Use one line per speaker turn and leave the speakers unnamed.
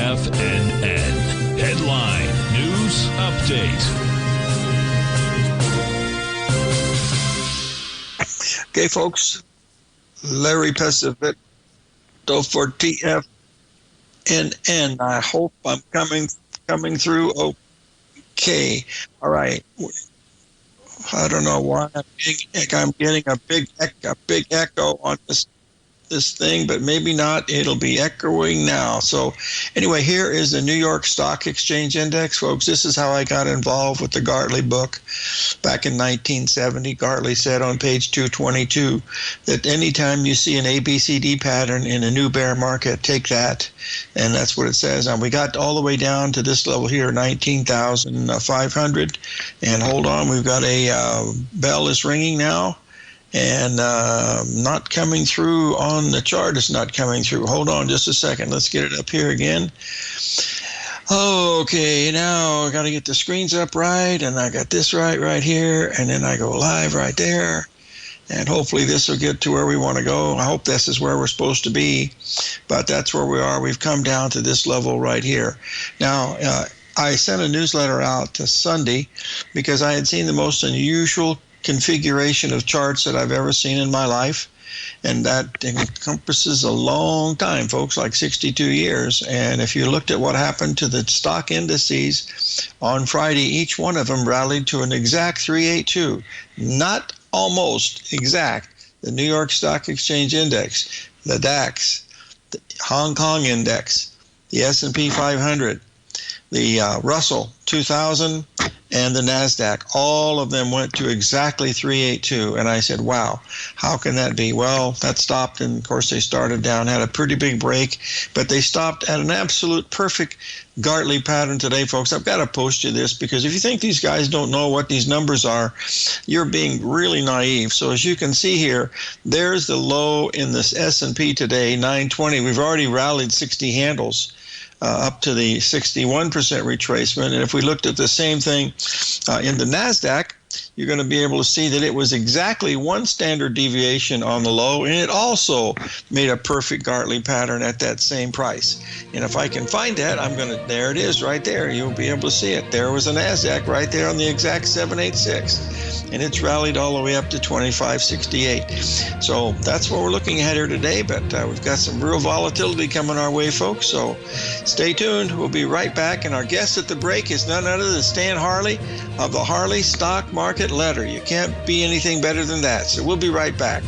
TFNN. Headline News Update.
Okay, folks. Larry Pesavento for TFNN. I hope I'm coming through okay. All right. I don't know why I'm getting a big echo on this thing, but maybe not. It'll be echoing now. So anyway, here is the New York Stock Exchange Index, folks. This is how I got involved with the Gartley book back in 1970. Gartley said on page 222 that anytime you see an ABCD pattern in a new bear market, take that. And that's what it says. And we got all the way down to this level here, 19,500. And hold on, we've got a bell is ringing now. And not coming through on the chart. It's not coming through. Hold on just a second. Let's get it up here again. Okay, now I got to get the screens up right, and I got this right here, and then I go live right there. And hopefully this will get to where we want to go. I hope this is where we're supposed to be, but that's where we are. We've come down to this level right here. Now, I sent a newsletter out to Sunday because I had seen the most unusual configuration of charts that I've ever seen in my life, and that encompasses a long time, folks, like 62 years. And if you looked at what happened to the stock indices on Friday, each one of them rallied to an exact 382, not almost exact. The New York Stock Exchange Index, the DAX, the Hong Kong Index, the S&P 500, the Russell 2000, and the NASDAQ, all of them went to exactly 382. And I said, wow, how can that be? Well, that stopped, and of course they started down, had a pretty big break, but they stopped at an absolute perfect Gartley pattern today, folks. I've got to post you this, because if you think these guys don't know what these numbers are, you're being really naive. So as you can see here, there's the low in this S&P today, 920. We've already rallied 60 handles. Up to the 61% retracement. And if we looked at the same thing in the NASDAQ, you're going to be able to see that it was exactly one standard deviation on the low, and it also made a perfect Gartley pattern at that same price. And if I can find that, there it is right there. You'll be able to see it. There was a NASDAQ right there on the exact 786, and it's rallied all the way up to 2568. So that's what we're looking at here today, but we've got some real volatility coming our way, folks. So stay tuned. We'll be right back, and our guest at the break is none other than Stan Harley of the Harley Stock Market Letter. You can't be anything better than that. So we'll be right back.